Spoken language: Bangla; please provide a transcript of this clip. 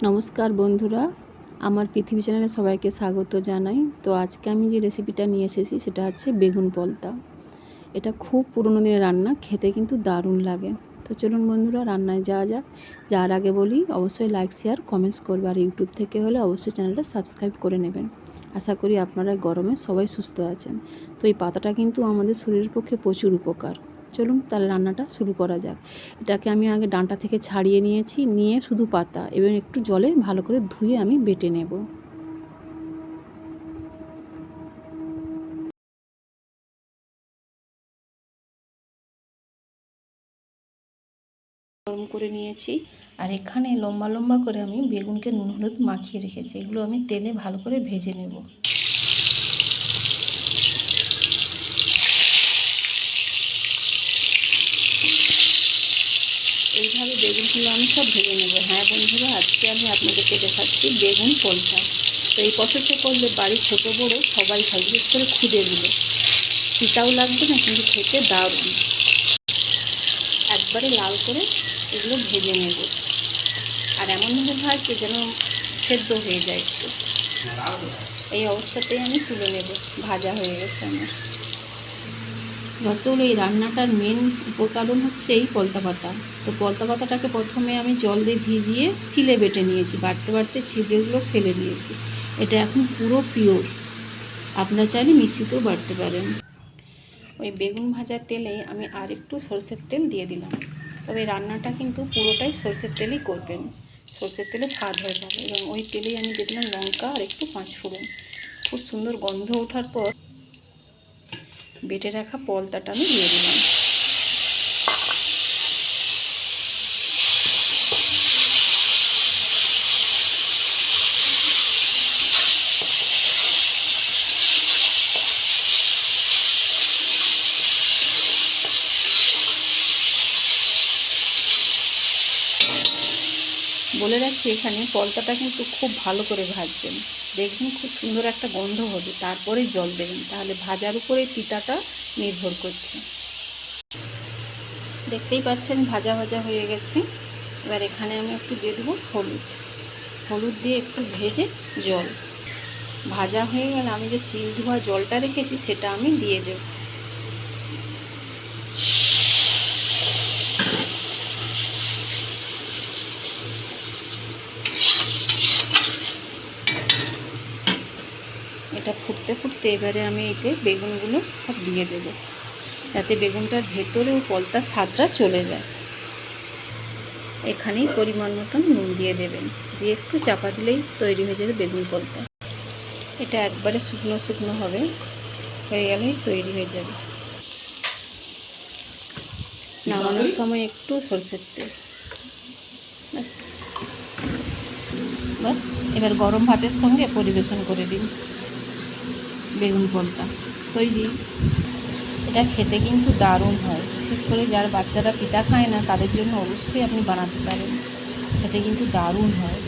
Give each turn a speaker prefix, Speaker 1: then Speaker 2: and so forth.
Speaker 1: নমস্কার বন্ধুরা, আমার পৃথিবী চ্যানেলে সবাইকে স্বাগত জানাই। তো আজকে আমি যে রেসিপিটা নিয়ে এসেছি সেটা হচ্ছে বেগুন পলতা। এটা খুব পুরনো দিনের রান্না, খেতে কিন্তু দারুণ লাগে। তো চলুন বন্ধুরা, রান্নায় যাওয়া যাক। যাওয়ার আগে বলি, অবশ্যই লাইক, শেয়ার, কমেন্টস করবে। আর ইউটিউব থেকে হলে অবশ্যই চ্যানেলটা সাবস্ক্রাইব করে নেবেন। আশা করি আপনারা গরমে সবাই সুস্থ আছেন। তো এই পাতাটা কিন্তু আমাদের শরীরের পক্ষে প্রচুর উপকার। চলুন তাহলে রান্নাটা শুরু করা যাক। এটাকে আমি আগে ডাঁটা থেকে ছাড়িয়ে নিয়েছি, নিয়ে শুধু পাতা এবং একটু জলে ভালো করে ধুয়ে আমি বেটে নেব। গরম করে নিয়েছি, আর এখানে লম্বা লম্বা করে আমি বেগুনকে নুন হলুদ মাখিয়ে রেখেছি। এগুলো আমি তেলে ভালো করে ভেজে নেব। এইভাবে বেগুনগুলো আমি সব ভেজে নেব। হ্যাঁ বন্ধুরা, আজকে আমি আপনাদেরকে দেখাচ্ছি বেগুন পলতা। তো এই প্রসেসে করলে বাড়ির ছোটো বড়ো সবাই খায়, বিশেষ করে ক্ষুদেগুলো। তিতাও লাগবে না, কিন্তু খেতে দারুণ। একবারে লাল করে এগুলো ভেজে নেব, আর এমনভাবে ভাজবে যেন সেদ্ধ হয়ে যায় একটু। এই অবস্থাতেই আমি তুলে নেব। ভাজা হয়ে গেছে আমার। যতগুলো এই রান্নাটার মেন উপকরণ হচ্ছে এই পলতা পাতা। তো পলতা পাতাটাকে প্রথমে আমি জল দিয়ে ভিজিয়ে ছিলে বেটে নিয়েছি। বাটতে বাটতে ছিবড়েগুলো ফেলে দিয়েছি। এটা এখন পুরো পিওর। আপনারা চাইলে মিক্সিতেও বাটতে পারেন। ওই বেগুন ভাজার তেলে আমি আর একটু সরষের তেল দিয়ে দিলাম। তবে রান্নাটা কিন্তু পুরোটাই সরষের তেলেই করবেন। সরষের তেলে স্বাদ হয়ে যাবে। এবং ওই তেলেই আমি দিয়ে দিলাম লঙ্কা আর একটু পাঁচফোড়ন। খুব সুন্দর গন্ধ ওঠার পর বেটে রাখা পলতাটা আমি দিয়ে দিলাম। বলে রাখছি, এখানে পলতাটা কিন্তু খুব ভালো করে ভাজবেন। দেখবেন খুব সুন্দর একটা গন্ধ হবে, তারপরে জল দেবেন। তাহলে ভাজার উপরে তিতাটা নির্ভর করছে। দেখতেই পাচ্ছেন ভাজা ভাজা হয়ে গেছে। এবার এখানে আমি একটু দিয়ে দেবো হলুদ। হলুদ দিয়ে একটু ভেজে জল। ভাজা হয়ে গেলে আমি যে শিল ধোয়া জলটা রেখেছি সেটা আমি দিয়ে দেব। এটা ফুটতে ফুটতে এবারে আমি এতে বেগুনগুলো সব দিয়ে দেব, যাতে বেগুনটার ভেতরেও পলতার স্বাদটা চলে যায়। এখানেই পরিমাণ মতন নুন দিয়ে দেবেন, দিয়ে একটু চাপা দিলেই তৈরি হয়ে যাবে বেগুন পলতা। এটা একবারে শুকনো শুকনো হবে, হয়ে গেলেই তৈরি হয়ে যাবে। নামানোর সময় একটু সরষের তেল, ব্যাস। বাস, এবার গরম ভাতের সঙ্গে পরিবেশন করে দিন। বেগুন পলতা তৈরি। এটা খেতে কিন্তু দারুণ হয়। বিশেষ করে যারা বাচ্চারা পিঠা খায় না, তাদের জন্য অবশ্যই আপনি বানাতে পারেন। খেতে কিন্তু দারুণ হয়।